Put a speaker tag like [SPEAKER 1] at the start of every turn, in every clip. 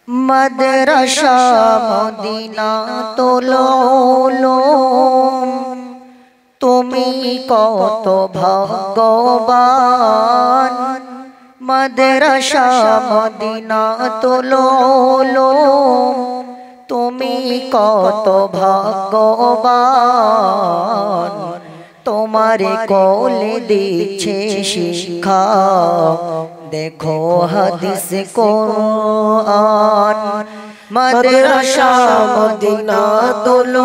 [SPEAKER 1] মাদ্রাসা মদিনাতুল উলুম তুমি কত ভাগ্যবান। মাদ্রাসা মদিনাতুল উলুম তুমি কত ভাগ্যবান। তোমার কোলে দিচ্ছে শিক্ষা, দেখো হাদিস কুরআন। মাদ্রাসা মদিনাতুল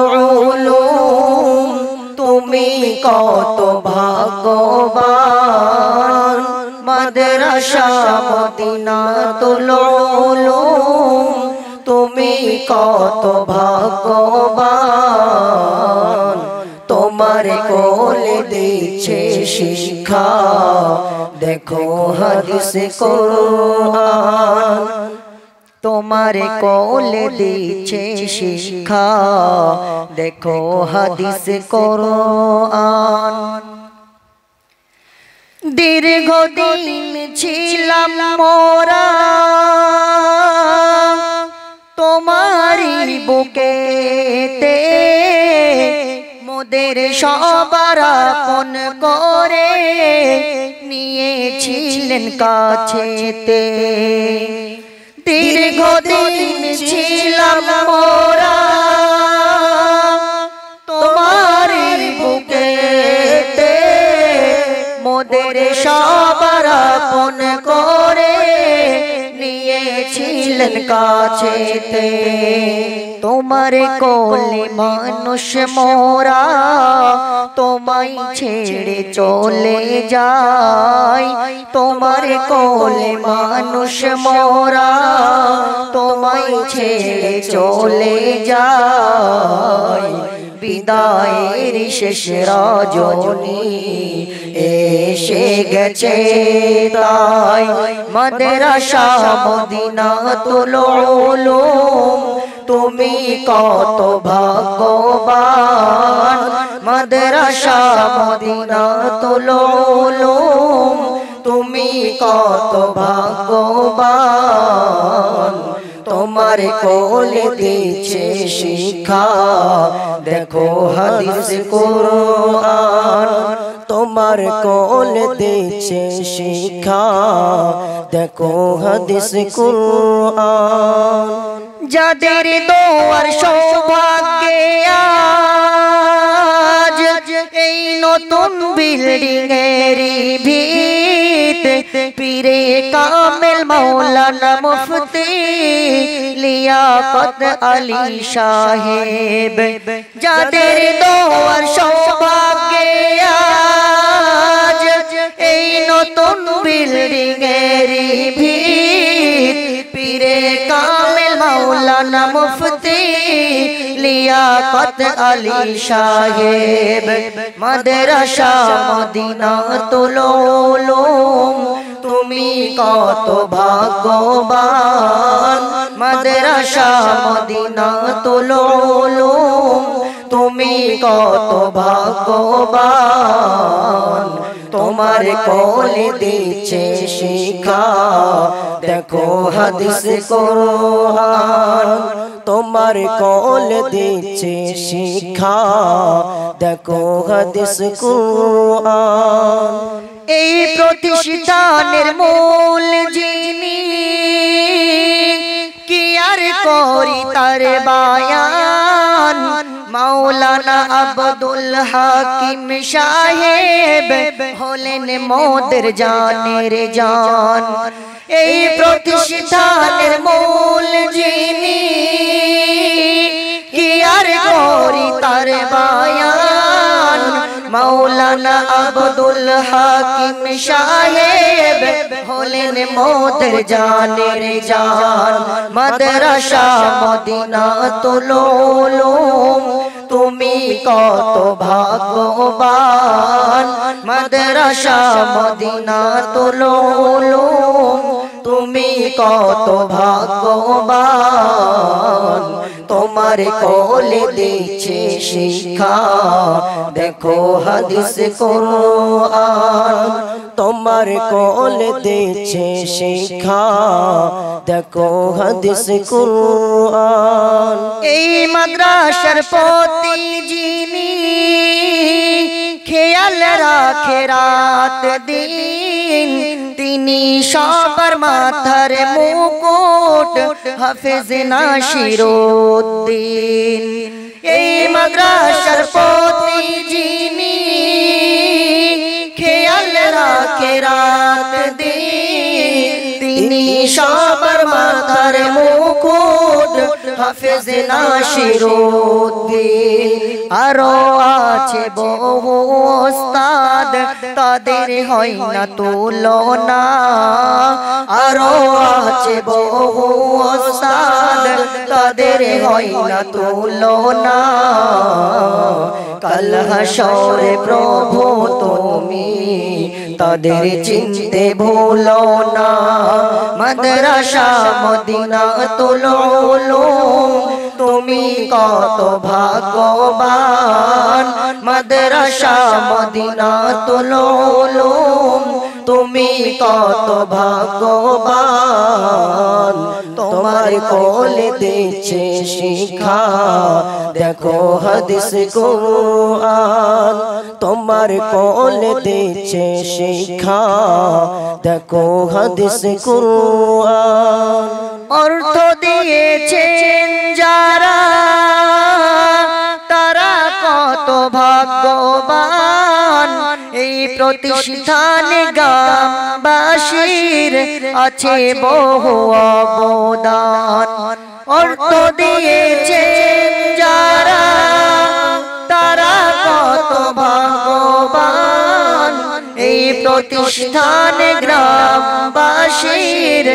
[SPEAKER 1] উলুম তুমি কত ভাগ্যবান। মাদ্রাসা মদিনাতুল উলুম তুমি কত ভাগ্যবান। তোমার কোলে দিচ্ছে শিক্ষা, দেখো হাদিস কুরআন। তোমার কোলে দিচ্ছে শিক্ষা, দেখো হাদিস কুরআন। দীর্ঘদিন ছিলাম মোরা তোমারি বুকেতে, মোদের সবার আপন করে নিয়েছিলেন কাছেতে। দীর্ঘদিন ছিলাম মোরা তোমারি বুকেতে, মোদের সবার আপন করে নিয়েছিলেন কাছেতে। তোমার কোলে মানুষ মোরা তোমায় ছেড়ে চলে যায়। তোমার কোলে মানুষ মোরা তোমায় ছেড়ে চলে যায়। বিদায়ের শেষ রজনী এসে গেছে তাই। মাদ্রাসা মদিনাতুল উলুম তুমি কত ভাগ্যবান। মাদ্রাসা মদিনাতুল উলুম তুমি কত ভাগ্যবান। তোমার কোলে দিচ্ছে শিক্ষা, দেখো হাদিস কুরআন। তোমার কোলে দিচ্ছে শিক্ষা, দেখো হাদিস কুরআন। যাদের দোয়ার সৌভাগ্যে আজ এই নতুন বিল্ডিং এর ভিত, পীরে কামেল মাওলানা মুফতি লিয়াকত আলী সাহেব। যাদের দোয়ার সৌভাগ্যে আজ এই নতুন বিল্ডিং এর ভিত, পীরে কামেল মাওলানা মুফতি লিয়াকত আলী সাহেব। মাদ্রাসা মদিনাতুল উলুম তুমি কত ভাগ্যবান। মাদ্রাসা মদিনাতুল উলুম তুমি কত ভাগ্যবান। তোমার কোলে দিচ্ছে শিক্ষা, দেখো হাদিস কুরআন। তোমার কোলে দিচ্ছে শিক্ষা, দেখো হাদিস কুরআন। এই প্রতিষ্ঠানের মূল যিনি, কি আর করি তার বায়ান। মাওলানা আব্দুল হাকিম সাহেব হলেন মোদের জানের জান। এই প্রতিষ্ঠানের মূল যিনি, কি আর করি তার বায়ান। মাওলানা আব্দুল হাকিম সাহেব হলেন মোদের জানের জান। মাদ্রাসা মদিনাতুল উলুম তুমি কত ভাগ্যবান। মাদ্রাসা মদিনাতুল উলুম তুমি কত ভাগ্যবান। তোমার কোলে দিচ্ছে শিক্ষা দেখো হাদিস কুরআন
[SPEAKER 2] তোমার কোলে দিচ্ছে শিক্ষা দেখো হাদিস কুরআন
[SPEAKER 1] এই মাদ্রাসার প্রতি যিনি খেয়াল রাখে রাত দিন তিনি সবার মাথার মুকুট হাফেজ নাসিরউদ্দিন এই মাদ্রাসার প্রতি যিনি খেয়াল রাখে রাত দিন তিনি সবার মাথার মুকুট হাফেজ নাসিরউদ্দিন আরো আছে বহু ওস্তাদ তাদের হয় না তুলনা আরো আছে বহু ওস্তাদ তাদের হয় না তুলনা কাল হাসরে প্রভু তুমি তাদের চিনতে ভুলো না মাদ্রাসা মদিনাতুল উলুম তুমি কত ভাগ্যবান মাদ্রাসা মদিনাতুল উলুম তুমি কত ভাগ্যবান তোমার কোলে দিচ্ছে শিক্ষা দেখো হাদিস কুরআন
[SPEAKER 2] তোমার কোলে দিচ্ছে শিক্ষা দেখো হাদিস কুরআন
[SPEAKER 1] অর্থ দিয়েছেন যারা তারা কত ভাগ্যবান এই প্রতিষ্ঠানে গ্রামবাসীর আছে বহু অবদান অর্থ দিয়েছেন যারা তারা কত ভাগ্যবান এই প্রতিষ্ঠানে গ্রামবাসীর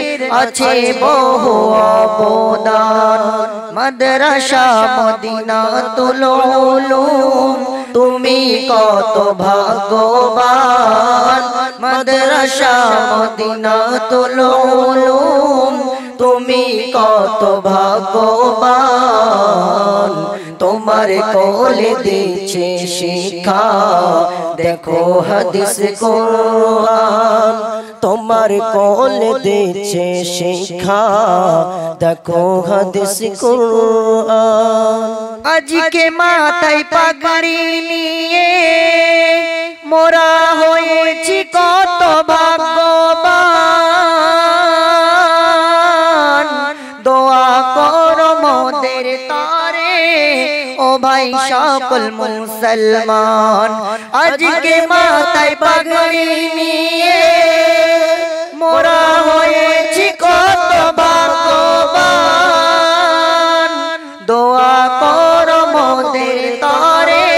[SPEAKER 1] আছে বহু অবদান মাদ্রাসা মদিনাতুল উলুম তুমি কত ভাগ্যবান মাদ্রাসা মদিনাতুল উলুম তুমি কত ভাগ্যবান তোমার কোলে দিচ্ছে শিক্ষা দেখো হাদিস কুরআন
[SPEAKER 2] তোমার কোলে দিচ্ছে শিক্ষা দেখো হাদিস কুরআন
[SPEAKER 1] আজকে মাথায় পাগড়ি নিয়ে মোরা হয়েছি কত ভাগ্যবান দোয়া করো মোদের তারে ও ভাই সকল মুসলমান আজকে মাথায় পাগড়ি নিয়ে মোরা হয়েছি কত ভাগ্যবান দোয়া করো মোদের তারে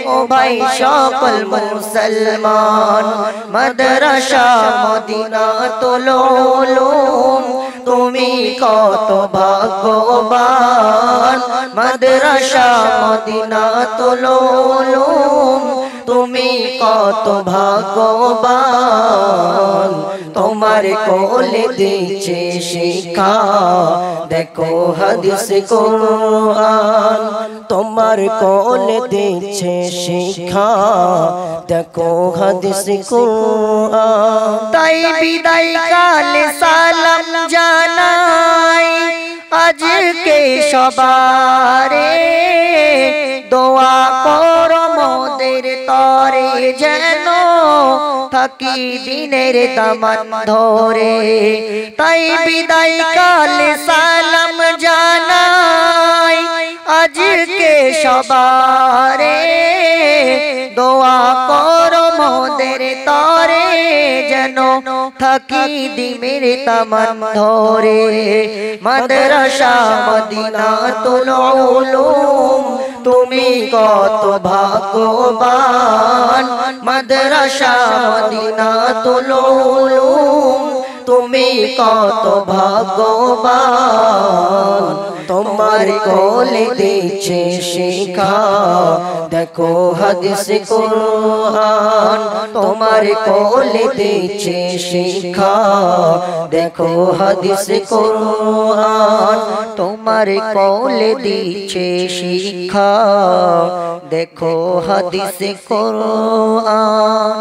[SPEAKER 1] ও ভাই সকল মুসলমান মাদ্রাসা মদিনাতুল উলুম তুমি কত ভাগ্যবান মাদ্রাসা মদিনাতুল উলুম তুমি কত ভাগ্যবান তোমার কোলে দিচ্ছে শিক্ষা দেখো হাদিস কুরআন
[SPEAKER 2] তোমার কোলে দিচ্ছে শিক্ষা দেখো হাদিস কুরআন
[SPEAKER 1] তাই বিদায় কালে সালাম জানাই আজকে সবারে দোয়া করো মোদের তরে যেন থাকি দিনের দামান ধরে তাই বিদায় কালে সালাম জানাই আজকে সবারে দোয়া করো মোদের তরে যেন থাকি দিনের তামান ধরে মাদ্রাসা মদিনাতুল উলুম তুমি কত ভাগ্যবান মাদ্রাসা মদিনাতুল উলুম তুমি কত ভাগ্যবান
[SPEAKER 2] তোমার কোলে দিচ্ছে শিক্ষা দেখো হাদিস কুরআন তোমার কোলে দিচ্ছে শিক্ষা দেখো হাদিস কুরআন
[SPEAKER 1] তোমার কোলে দিচ্ছে শিক্ষা দেখো হাদিস কুরআন।